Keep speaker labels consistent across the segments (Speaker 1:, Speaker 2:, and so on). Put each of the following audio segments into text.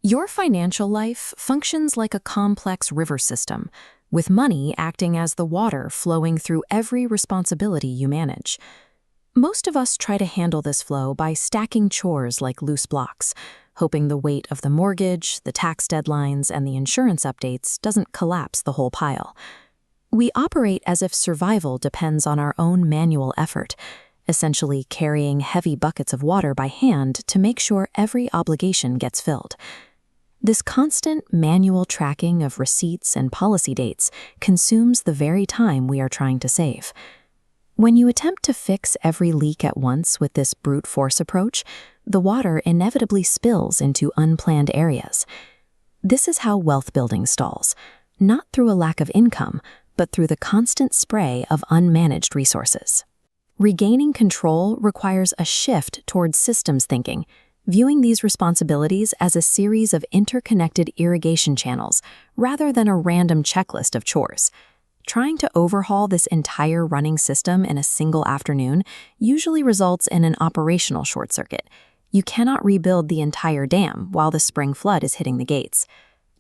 Speaker 1: Your financial life functions like a complex river system, with money acting as the water flowing through every responsibility you manage. Most of us try to handle this flow by stacking chores like loose blocks, hoping the weight of the mortgage, the tax deadlines, and the insurance updates doesn't collapse the whole pile. We operate as if survival depends on our own manual effort, essentially carrying heavy buckets of water by hand to make sure every obligation gets filled. This constant manual tracking of receipts and policy dates consumes the very time we are trying to save. When you attempt to fix every leak at once with this brute force approach, the water inevitably spills into unplanned areas. This is how wealth building stalls, not through a lack of income, but through the constant spray of unmanaged resources. Regaining control requires a shift towards systems thinking, viewing these responsibilities as a series of interconnected irrigation channels rather than a random checklist of chores. Trying to overhaul this entire running system in a single afternoon usually results in an operational short circuit. You cannot rebuild the entire dam while the spring flood is hitting the gates.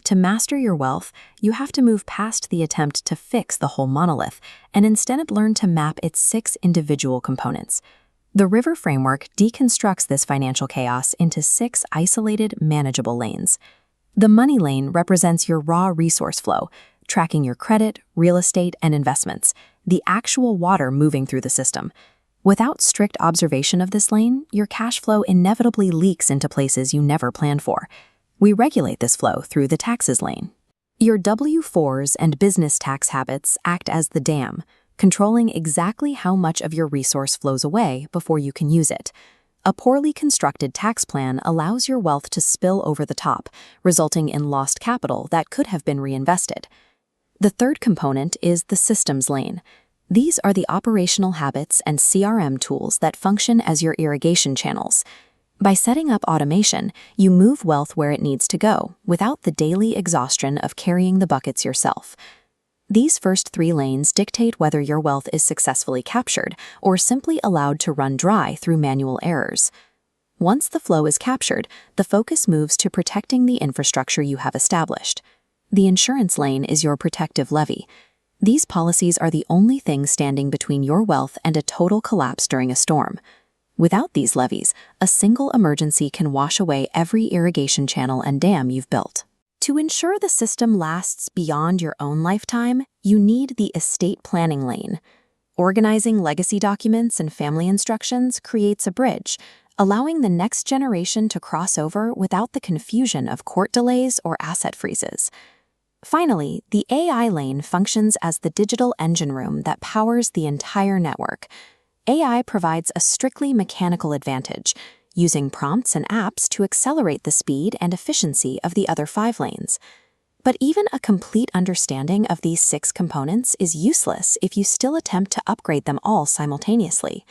Speaker 1: To master your wealth, you have to move past the attempt to fix the whole monolith and instead learn to map its 6 individual components. The river framework deconstructs this financial chaos into 6 isolated, manageable lanes. The money lane represents your raw resource flow, tracking your credit, real estate, and investments, the actual water moving through the system. Without strict observation of this lane, your cash flow inevitably leaks into places you never planned for. We regulate this flow through the taxes lane. Your W-4s and business tax habits act as the dam, controlling exactly how much of your resource flows away before you can use it. A poorly constructed tax plan allows your wealth to spill over the top, resulting in lost capital that could have been reinvested. The third component is the systems lane. These are the operational habits and CRM tools that function as your irrigation channels. By setting up automation, you move wealth where it needs to go, without the daily exhaustion of carrying the buckets yourself. These first 3 lanes dictate whether your wealth is successfully captured or simply allowed to run dry through manual errors. Once the flow is captured, the focus moves to protecting the infrastructure you have established. The insurance lane is your protective levee. These policies are the only thing standing between your wealth and a total collapse during a storm. Without these levees, a single emergency can wash away every irrigation channel and dam you've built. To ensure the system lasts beyond your own lifetime, you need the estate planning lane. Organizing legacy documents and family instructions creates a bridge, allowing the next generation to cross over without the confusion of court delays or asset freezes. Finally, the AI lane functions as the digital engine room that powers the entire network. AI provides a strictly mechanical advantage, using prompts and apps to accelerate the speed and efficiency of the other 5 lanes. But even a complete understanding of these 6 components is useless if you still attempt to upgrade them all simultaneously.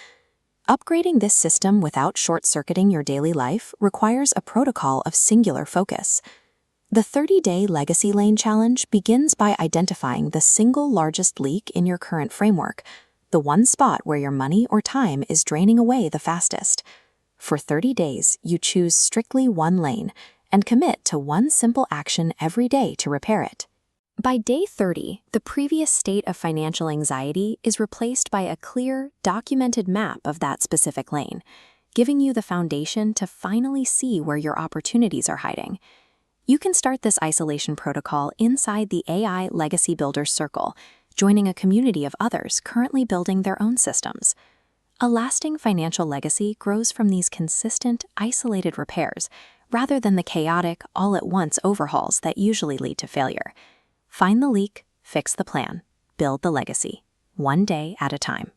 Speaker 1: Upgrading this system without short-circuiting your daily life requires a protocol of singular focus. The 30-day legacy lane challenge begins by identifying the single largest leak in your current framework, the one spot where your money or time is draining away the fastest. For 30 days, you choose strictly one lane and commit to one simple action every day to repair it. By day 30, the previous state of financial anxiety is replaced by a clear, documented map of that specific lane, giving you the foundation to finally see where your opportunities are hiding. You can start this isolation protocol inside the AI Legacy Builders Circle, joining a community of others currently building their own systems. A lasting financial legacy grows from these consistent, isolated repairs, rather than the chaotic, all-at-once overhauls that usually lead to failure. Find the leak, fix the plan, build the legacy, one day at a time.